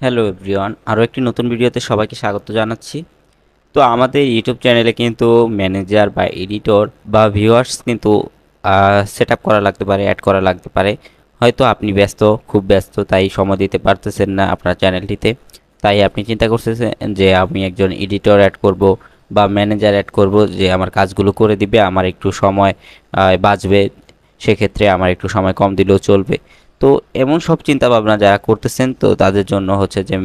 Hello everyone, আরও একটি নতুন ভিডিওতে সবাইকে স্বাগত জানাচ্ছি। তো আমাদের ইউটিউব চ্যানেলে কিন্তু ম্যানেজার বা এডিটর বা ভিউয়ার্স কিন্তু সেট আপ করা লাগতে পারে, অ্যাড করা লাগতে পারে। হয়তো আপনি ব্যস্ত, খুব ব্যস্ত, তাই সময় দিতে পারতেছেন না আপনার চ্যানেলটিতে। তাই আপনি চিন্তা করতেছেন যে আমি একজন এডিটর অ্যাড করব বা ম্যানেজার অ্যাড করব, যে আমার কাজগুলো করে দিবে, আমার একটু সময় বাঁচবে, সেক্ষেত্রে আমার একটু সময় কম দিলেও চলবে। তো এমন সব চিন্তা ভাবনা যারা করতেছেন, তো তাদের জন্য হচ্ছে যে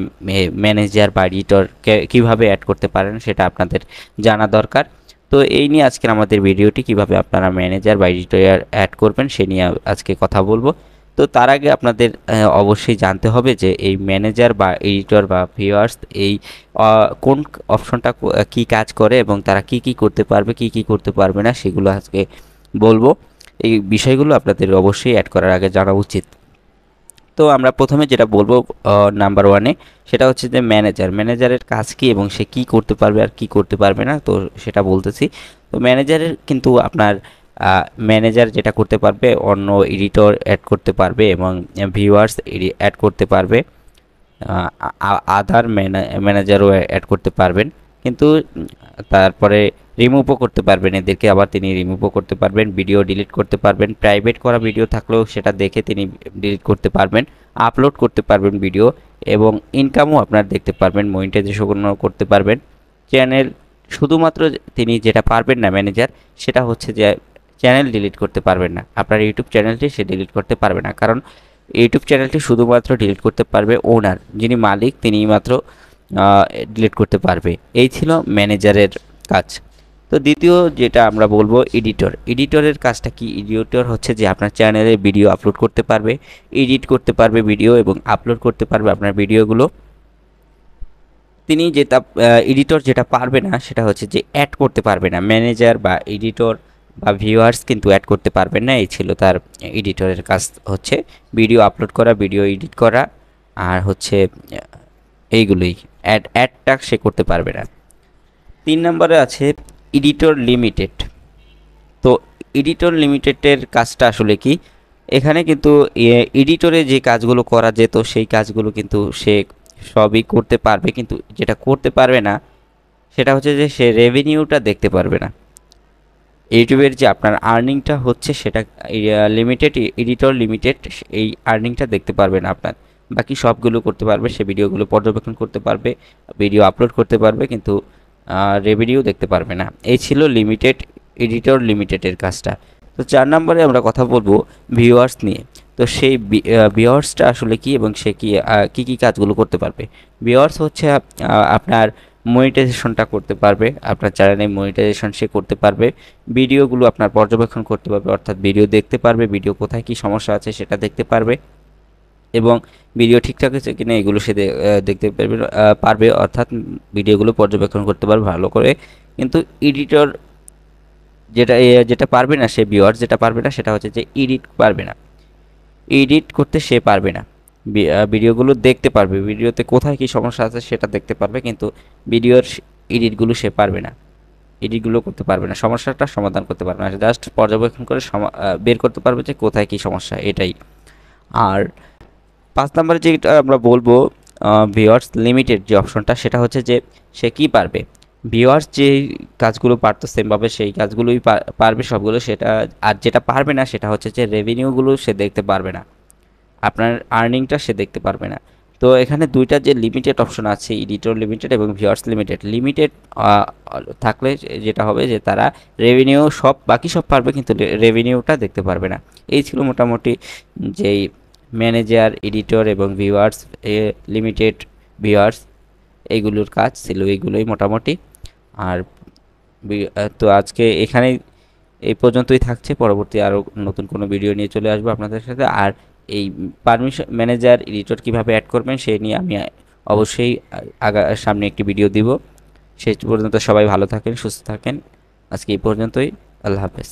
ম্যানেজার বা এডিটরকে কীভাবে অ্যাড করতে পারেন সেটা আপনাদের জানা দরকার। তো এই নিয়ে আজকের আমাদের ভিডিওটি, কিভাবে আপনারা ম্যানেজার বা এডিটর অ্যাড করবেন সে নিয়ে আজকে কথা বলবো। তো তার আগে আপনাদের অবশ্যই জানতে হবে যে এই ম্যানেজার বা এডিটর বা ভিউয়ার্স এই কোন অপশনটা কি কাজ করে এবং তারা কি কি করতে পারবে, কি কি করতে পারবে না, সেগুলো আজকে বলবো। এই বিষয়গুলো আপনাদের অবশ্যই অ্যাড করার আগে জানা উচিত। তো আমরা প্রথমে যেটা বলবো নাম্বার ওয়ানে, সেটা হচ্ছে যে ম্যানেজারের কাজ কি এবং সে কি করতে পারবে আর কি করতে পারবে না, তো সেটা বলতেছি। তো ম্যানেজারের কিন্তু আপনার ম্যানেজার যেটা করতে পারবে, অন্য এডিটর অ্যাড করতে পারবে এবং ভিউয়ার্স অ্যাড করতে পারবে, আদার ম্যানেজারও অ্যাড করতে পারবেন। কিন্তু তারপরে রিমুভও করতে পারবেন এদেরকে, আবার তিনি রিমুভও করতে পারবেন, ভিডিও ডিলিট করতে পারবেন, প্রাইভেট করা ভিডিও থাকলেও সেটা দেখে তিনি ডিলিট করতে পারবেন, আপলোড করতে পারবেন ভিডিও, এবং ইনকামও আপনার দেখতে পারবেন, মনিটাইজেশনও করতে পারবেন। চ্যানেল শুধুমাত্র তিনি যেটা পারবেন না ম্যানেজার, সেটা হচ্ছে যে চ্যানেল ডিলিট করতে পারবেন না, আপনার ইউটিউব চ্যানেলটি সে ডিলিট করতে পারবে না। কারণ ইউটিউব চ্যানেলটি শুধুমাত্র ডিলিট করতে পারবে ওনার, যিনি মালিক, তিনি মাত্র ডিলিট করতে পারবে। এই ছিল ম্যানেজারের কাজ। তো দ্বিতীয় যেটা আমরা বলবো এডিটরের কাজটা কি? এডিটর হচ্ছে যে আপনার চ্যানেলে ভিডিও আপলোড করতে পারবে, এডিট করতে পারবে ভিডিও এবং আপলোড করতে পারবে আপনার ভিডিওগুলো। তিনি যেটা এডিটর যেটা পারবে না সেটা হচ্ছে যে অ্যাড করতে পারবে না। ম্যানেজার বা এডিটর বা ভিউয়ার্স কিন্তু অ্যাড করতে পারবেন না। এই ছিল তার এডিটরের কাজ, হচ্ছে ভিডিও আপলোড করা, ভিডিও এডিট করা, আর হচ্ছে এইগুলোই। অ্যাডটা সে করতে পারবে না। 3 নম্বরে আছে এডিটর লিমিটেড। তো এডিটর লিমিটেডের কাজটা আসলে কি? এখানে কিন্তু এডিটরে যে কাজগুলো করা যেত সেই কাজগুলো কিন্তু সে সবই করতে পারবে, কিন্তু যেটা করতে পারবে না সেটা হচ্ছে যে সে রেভিনিউটা দেখতে পারবে না। ইউটিউবের যে আপনার আর্নিংটা হচ্ছে সেটা লিমিটেড, এডিটর লিমিটেড এই আর্নিংটা দেখতে পারবে না আপনার। বাকি সবগুলো করতে পারবে, সে ভিডিওগুলো পর্যবেক্ষণ করতে পারবে, ভিডিও আপলোড করতে পারবে, কিন্তু রেভিনিউ দেখতে পারবে না। এই ছিল লিমিটেড, এডিটর লিমিটেডের কাজটা। তো 4 নম্বরে আমরা কথা বলবো ভিউয়ার্স নিয়ে। তো সেই ভিউয়ার্সটা আসলে কি এবং সে কি কী কাজগুলো করতে পারবে? ভিউয়ার্স হচ্ছে আপনার মনিটাইজেশনটা করতে পারবে, আপনার চ্যানেলে মনিটাইজেশন সে করতে পারবে, ভিডিওগুলো আপনার পর্যবেক্ষণ করতে পারবে, অর্থাৎ ভিডিও দেখতে পারবে, ভিডিও কোথায় কী সমস্যা আছে সেটা দেখতে পারবে, এবং ভিডিও ঠিকঠাক আছে কিনা এগুলো সে দেখতে পারবে, অর্থাৎ ভিডিওগুলো পর্যবেক্ষণ করতে পারবে ভালো করে। কিন্তু এডিটর যেটা পারবে না, সে ভিউয়ার্স যেটা পারবে না সেটা হচ্ছে যে এডিট পারবে না, এডিট করতে সে পারবে না। ভিডিওগুলো দেখতে পারবে, ভিডিওতে কোথায় কী সমস্যা আছে সেটা দেখতে পারবে, কিন্তু ভিডিওর এডিটগুলো সে পারবে না, এডিটগুলো করতে পারবে না, সমস্যাটা সমাধান করতে পারবে না, জাস্ট পর্যবেক্ষণ করে বের করতে পারবে যে কোথায় কী সমস্যা, এটাই। আর 5 নম্বরে যেটা আমরা বলবো ভিউয়ার্স লিমিটেড যে অপশনটা, সেটা হচ্ছে যে সে কি পারবে? ভিউয়ার্স যে কাজগুলো পারতো সেমভাবে সেই কাজগুলোই পারবে সবগুলো, সেটা। আর যেটা পারবে না সেটা হচ্ছে যে রেভিনিউগুলো সে দেখতে পারবে না, আপনার আর্নিংটা সে দেখতে পারবে না। তো এখানে দুইটা যে লিমিটেড অপশন আছে, এডিটর লিমিটেড এবং ভিউয়ার্স লিমিটেড। লিমিটেড থাকলে যেটা হবে যে তারা রেভিনিউ বাকি সব পারবে, কিন্তু রেভিনিউটা দেখতে পারবে না। এই ছিল মোটামুটি যেই ম্যানেজার, এডিটর এবং ভিউয়ার্স লিমিটেড, ভিউয়ার্স, এইগুলোর কাজ ছিল, এইগুলোই মোটামুটি। আর তো আজকে এখানেই এই পর্যন্তই থাকছে, পরবর্তী আরও নতুন কোনো ভিডিও নিয়ে চলে আসবো আপনাদের সাথে। আর এই পারমিশন ম্যানেজার, এডিটর কীভাবে অ্যাড করবেন সেই নিয়ে আমি অবশ্যই সামনে একটি ভিডিও দিব। সেই পর্যন্ত সবাই ভালো থাকেন, সুস্থ থাকেন। আজকে এই পর্যন্তই। আল্লাহ হাফেজ।